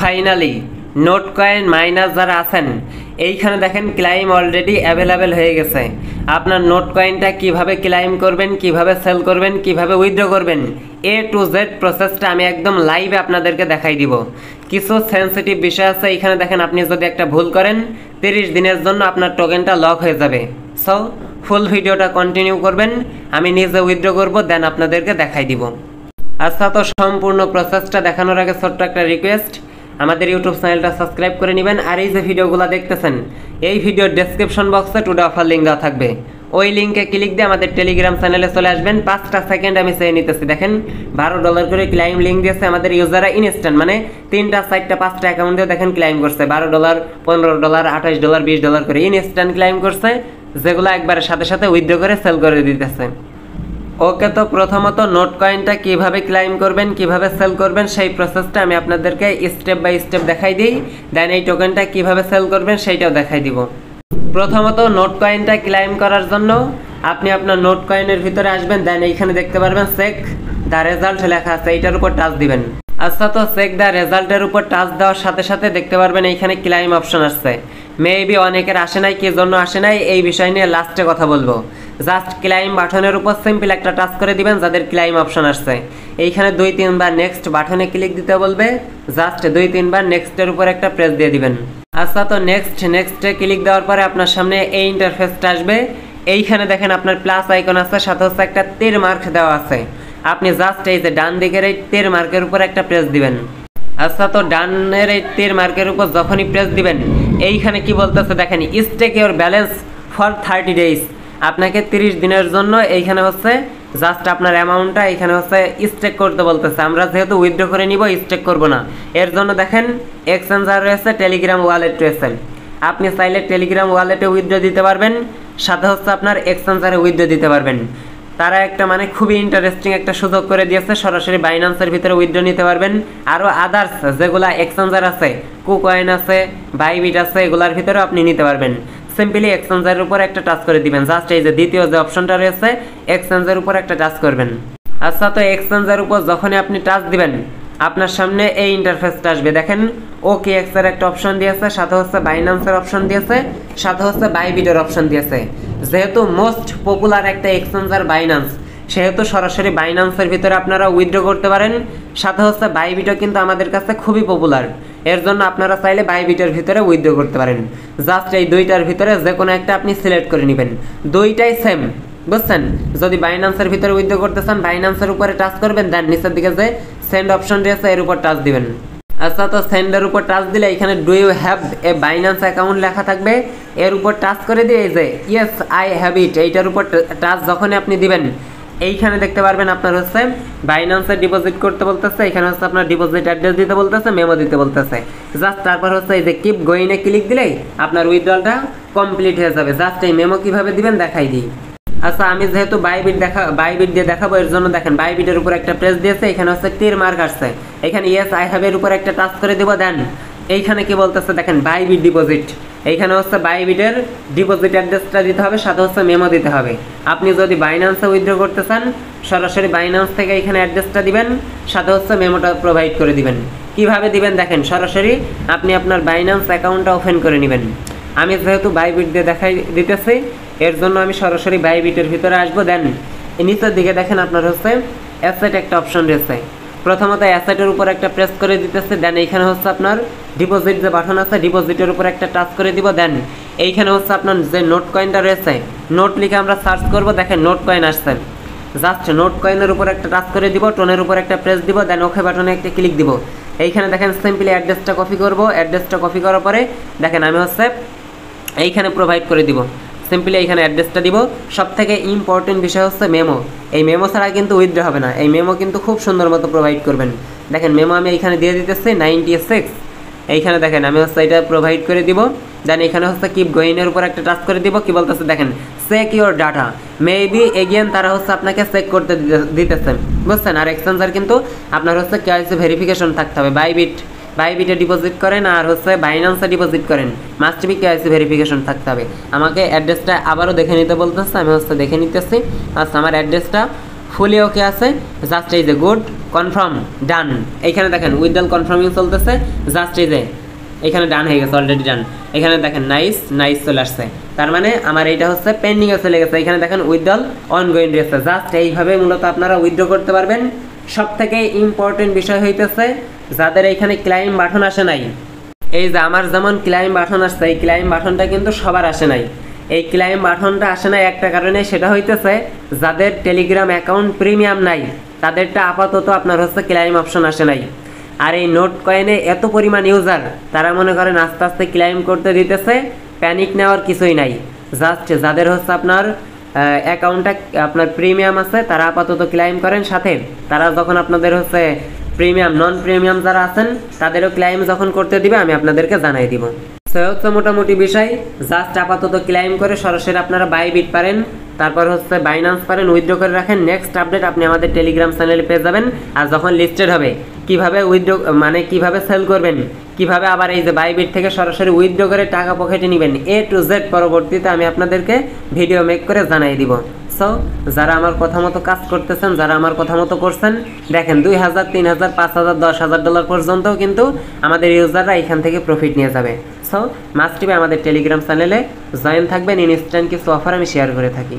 Finally note coin minus যারা আছেন এইখানে দেখেন ক্লাইম অলরেডি অ্যাভেলেবেল হয়ে গেছে। আপনার নোট কয়েনটা কিভাবে ক্লাইম করবেন, কিভাবে সেল করবেন, কিভাবে উইথড্র করবেন, A to Z প্রসেসটা আমি একদম লাইভে আপনাদেরকে দেখাই দিব। কিছু সেন্সিটিভ বিষয় আছে এইখানে দেখেন, আপনি যদি একটা ভুল করেন 30 দিনের জন্য আপনার টোকেনটা লক হয়ে যাবে। সো ফুল ভিডিওটা কন্টিনিউ করবেন, আমি নিজে উইথড্র করব, দেন আপনাদেরকে দেখাই দিব। আচ্ছা, তো সম্পূর্ণ প্রসেসটা দেখানোর আগে ছোট্ট একটা রিকোয়েস্ট, আমাদের ইউটিউব চ্যানেলটা সাবস্ক্রাইব করে নেবেন। আর এই যে ভিডিওগুলো দেখতেছেন এই ভিডিওর ডেসক্রিপশন বক্সে টুডে অফার লিঙ্ক দেওয়া থাকবে, ওই লিঙ্কে ক্লিক দিয়ে আমাদের টেলিগ্রাম চ্যানেলে চলে আসবেন। 5টা সেকেন্ড আমি চেয়ে নিতেছি, দেখেন $12 করে ক্লাইম লিঙ্ক দিয়েছে আমাদের ইউজাররা ইনস্ট্যান্ট, মানে 3টা 4টা 5টা অ্যাকাউন্ট দিয়ে দেখেন ক্লাইম করছে $12, $15, $28, $20 করে ইনস্ট্যান্ট ক্লাইম করছে, যেগুলো একবারের সাথে সাথে উইথড্র করে সেল করে দিতেছে। ওকে, তো প্রথমত নোট কয়েনটা কিভাবে ক্লাইম করবেন, কিভাবে সেল করবেন সেই প্রসেসটা আমি আপনাদেরকে স্টেপ বাই স্টেপ দেখাই দিই, দেন এই টোকেনটা কিভাবে সেল করবেন সেইটাও দেখাই দিব। প্রথমত নোট কয়েনটা ক্লাইম করার জন্য আপনি আপনার নোট কয়েনের ভিতরে আসবেন, দেন এইখানে দেখতে পারবেন চেক দ্য রেজাল্ট লেখা আছে, এইটার উপর টাচ দিবেন। আচ্ছা, তো চেক দ্য রেজাল্টের উপর টাচ দেওয়ার সাথে সাথে দেখতে পারবেন এইখানে ক্লাইম অপশন আসছে। মেবি অনেকের আসে নাই, কি জন্য আসে নাই এই বিষয় নিয়ে লাস্টে কথা বলবো। জাস্ট ক্লাইম বাটনের উপর সিম্পল একটা টাচ করে দিবেন যাদের ক্লাইম অপশন আসছে। এইখানে 2-3 বার নেক্সট বাটনে ক্লিক দিতে বলবে, জাস্ট 2-3 বার নেক্সটের উপর একটা প্রেস দিয়ে দিবেন। আচ্ছা, তো নেক্সটে ক্লিক দেওয়ার পরে আপনার সামনে এই ইন্টারফেসটা আসবে। এইখানে দেখেন আপনার প্লাস আইকন আছে, সাথে হচ্ছে একটা তীর মার্ক দেওয়া আছে। আপনি জাস্ট এই যে ডান দিকের এই তীর মার্কের উপর একটা প্রেস দিবেন। আচ্ছা, তো ডানের এই তীর মার্কের উপর যখনই প্রেস দিবেন এইখানে কি বলতেছে দেখেন, stake your balance for 30 days. আপনাকে 30 দিনের জন্য এইখানে হচ্ছে জাস্ট আপনার অ্যামাউন্টটা এইখানে হচ্ছে স্টেক করতে বলতেছে। আমরা যেহেতু উইথড্র করে নিব, স্টেক করব না, এর জন্য দেখেন এক্সচেঞ্জার রয়েছে, টেলিগ্রাম ওয়ালেট রয়েছে। আপনি চাইলে টেলিগ্রাম ওয়ালেটে উইথড্র দিতে পারবেন, সাথে হচ্ছে আপনার এক্সচেঞ্জারে উইথড্র দিতে পারবেন। তারা একটা মানে খুবই ইন্টারেস্টিং একটা সুযোগ করে দিয়েছে, সরাসরি বাইন্যান্সের ভিতরে উইথড্র নিতে পারবেন। আরও আদার্স যেগুলা এক্সচেঞ্জার আছে, কুকয়েন আছে, বাইবিট আছে, এগুলার ভিতরেও আপনি নিতে পারবেন। সিম্পলি এক্সচেঞ্জের উপর একটা টাচ করে দিবেন, জাস্ট এই যে দ্বিতীয় যে অপশনটা রয়েছে এক্সচেঞ্জের উপর একটা টাচ করবেন। আচ্ছা, তো এক্সচেঞ্জের উপর যখনই আপনি টাচ দিবেন আপনার সামনে এই ইন্টারফেসটা আসবে। দেখেন OKX এর একটা অপশন দিয়েছে, সাথে হচ্ছে বাইন্যান্সের অপশন দিয়েছে, সাথে হচ্ছে বাইবিটের অপশন দিয়েছে। যেহেতু মোস্ট পপুলার একটা এক্সচেঞ্জার বাইন্যান্স, সেহেতু সরাসরি বাইন্যান্সের ভিতরে আপনারা উইথড্র করতে পারেন। সাথে হচ্ছে বাইবিটও কিন্তু আমাদের কাছে খুবই পপুলার, এর জন্য আপনারা চাইলে বাইবিটের ভিতরে উইথড্র করতে পারেন। জাস্ট এই দুইটার ভিতরে যে কোনো একটা আপনি সিলেক্ট করে নেবেন, দুইটাই সেম, বুঝছেন? যদি বাইন্যান্সের ভিতরে উইথড্র করতে চান বাইন্যান্সের উপরে টাচ করবেন, দেন নিচের দিকে যে সেন্ড অপশন রয়েছে এর উপর টাচ দিবেন। আচ্ছা, তো সেন্ডের উপর টাচ দিলে এখানে do you have a Binance account লেখা থাকবে, এর উপর টাচ করে দিয়ে এই যে ইয়েস আই হ্যাভ ইট এইটার উপর টাচ যখনই আপনি দিবেন এইখানে দেখতে পারবেন আপনার হচ্ছে বাইন্যান্সে ডিপোজিট করতে বলতেছে। এখানে হচ্ছে আপনার ডিপোজিট অ্যাড্রেস দিতে বলতেছে, মেমো দিতে বলতেছে। জাস্ট তারপর হচ্ছে এই যে কিপ গোইনে ক্লিক দিলেই আপনার উইথড্রলটা কমপ্লিট হয়ে যাবে। জাস্ট এই মেমো কিভাবে দিবেন দেখাই দিই। আচ্ছা, আমি যেহেতু বাইবিট দিয়ে দেখাবো, এর জন্য দেখেন বাইবিটের উপর একটা প্রেস দিয়েছে, এখানে হচ্ছে তীর মার্ক আসছে, এখানে ইয়েস আই হ্যাভ এর উপর একটা টাচ করে দিব। দেন এইখানে কি বলতেছে দেখেন বাইবিট ডিপোজিট, এইখানে হচ্ছে বাইবিটের ডিপোজিট অ্যাড্রেসটা দিতে হবে, সাথে হচ্ছে মেমো দিতে হবে। আপনি যদি বাইন্যান্সে উইথড্র করতে চান সরাসরি বাইন্যান্স থেকে এইখানে অ্যাড্রেসটা দিবেন, সাথে হচ্ছে মেমোটা প্রোভাইড করে দিবেন। কিভাবে দিবেন দেখেন, সরাসরি আপনি আপনার বাইন্যান্স অ্যাকাউন্টটা ওপেন করে নেবেন। আমি যেহেতু বাইবিট দিয়ে দেখাই দিতেছি, এর জন্য আমি সরাসরি বাইবিটের ভিতরে আসবো। দেন নিচের দিকে দেখেন আপনার হচ্ছে অ্যাসেট একটা অপশন রয়েছে। প্রথমত অ্যাসেটের উপর একটা প্রেস করে দিতেছে, দেন এইখানে হচ্ছে আপনার ডিপোজিট যে বাটন আছে ডিপোজিটের উপর একটা টাচ করে দিব। দেন এইখানে হচ্ছে আপনার যে নোট কয়েনটা রয়েছে, নোট লিখে আমরা সার্চ করব, দেখেন নোট কয়েন আসছে। জাস্ট নোট কয়েনের উপর একটা টাচ করে দিব, টোনের উপর একটা প্রেস দিব, দেন ওকে বাটনে একটা ক্লিক দিব। এইখানে দেখেন সিম্পলি অ্যাড্রেসটা কপি করব, অ্যাড্রেসটা কপি করার পরে দেখেন আমি হচ্ছে এইখানে প্রোভাইড করে দিব, সিম্পলি এইখানে অ্যাড্রেসটা দিব। সবথেকে ইম্পর্টেন্ট বিষয় হচ্ছে মেমো। এই মেমো ছাড়া কিন্তু উইথড্র হবে না, এই মেমো কিন্তু খুব সুন্দর মতো প্রোভাইড করবেন। দেখেন মেমো আমি এইখানে দিয়ে দিতেছি 96, এইখানে দেখেন আমি হচ্ছে এটা প্রোভাইড করে দিব। দেন এখানে হচ্ছে কিপ গোইনের উপর একটা টাচ করে দিব। কি বলতেছে দেখেন check your data, maybe again তারা হচ্ছে আপনাকে চেক করতে দিতেছেন, বুঝছেন? আর এক্সচেঞ্জার কিন্তু আপনার হচ্ছে কেওয়াইসি ভেরিফিকেশন থাকতে হবে। বাইবিটে ডিপোজিট করেন আর হচ্ছে বাইন্যান্সে ডিপোজিট করেন, মাস্ট বি কেওয়াইসি ভেরিফিকেশন থাকতে হবে। আমাকে অ্যাড্রেসটা আবারও দেখে নিতে বলতেছে, আমি হচ্ছে দেখে নিতেছি। আচ্ছা, আমার অ্যাড্রেসটা ফুলি ওকে আছে, জাস্ট এই যে গুড, কনফার্ম, ডান। এইখানে দেখেন উইথড্রল কনফার্মিং চলতেছে, জাস্ট এই যে এখানে ডান হয়ে গেছে, অলরেডি ডান। এখানে দেখেন নাইস নাইস চলে আসছে, তার মানে আমার এইটা হচ্ছে পেন্ডিংয়ে চলে গেছে। এখানে দেখেন উইথড্রল অনগোয়িং রয়েছে। জাস্ট এইভাবে মূলত আপনারা উইথড্র করতে পারবেন। সব থেকে ইম্পর্টেন্ট বিষয় হইতেছে যাদের এইখানে ক্লাইম বাটন আসে নাই, এই যে আমার যেমন ক্লাইম বাটন আসছে, এই ক্লাইম বাটনটা কিন্তু সবার আসে নাই। এই ক্লাইম বাটনটা আসে নাই একটা কারণে, সেটা হইতেছে যাদের টেলিগ্রাম অ্যাকাউন্ট প্রিমিয়াম নাই তাদেরটা আপাতত আপনার হচ্ছে ক্লাইম অপশন আসে নাই। আর এই নোট কয়েনে এত পরিমাণ ইউজার, তারা মনে করেন আস্তে আস্তে ক্লাইম করতে দিতেছে, প্যানিক নেওয়ার কিছুই নাই। জাস্ট যাদের হচ্ছে আপনার অ্যাকাউন্টটা আপনার প্রিমিয়াম আছে তারা আপাতত ক্লাইম করেন, সাথে তারা যখন আপনাদের হচ্ছে প্রিমিয়াম নন প্রিমিয়াম যারা আছেন তাদেরও ক্লাইম যখন করতে দিবে আমি আপনাদেরকে জানাই দিব। সে হচ্ছে মোটামুটি বিষয়। জাস্ট আপাতত ক্লাইম করে সরাসরি আপনারা বাইবিট পারেন, তারপর হচ্ছে বাইন্যান্স পারেন, উইথড্র করে রাখেন। নেক্সট আপডেট আপনি আমাদের টেলিগ্রাম চ্যানেলে পেয়ে যাবেন। আর যখন লিস্টেড হবে কিভাবে উইথড্র মানে কিভাবে সেল করবেন, কিভাবে আবার এই যে বাইবিট থেকে সরাসরি উইথড্র করে টাকা পকেটে নেবেন, A to Z পরবর্তীতে আমি আপনাদেরকে ভিডিও মেক করে জানাই দিব। সো যারা আমার কথা মতো কাজ করতেছেন, যারা আমার কথা মতো করছেন, দেখেন 2000, 3000, 5000, $10,000 পর্যন্তও কিন্তু আমাদের ইউজাররা এখান থেকে প্রফিট নিয়ে যাবে। সো মাস্ট বি আমাদের টেলিগ্রাম চ্যানেলে জয়েন থাকবেন, ইনস্ট্যান্ট কিছু অফার আমি শেয়ার করে থাকি।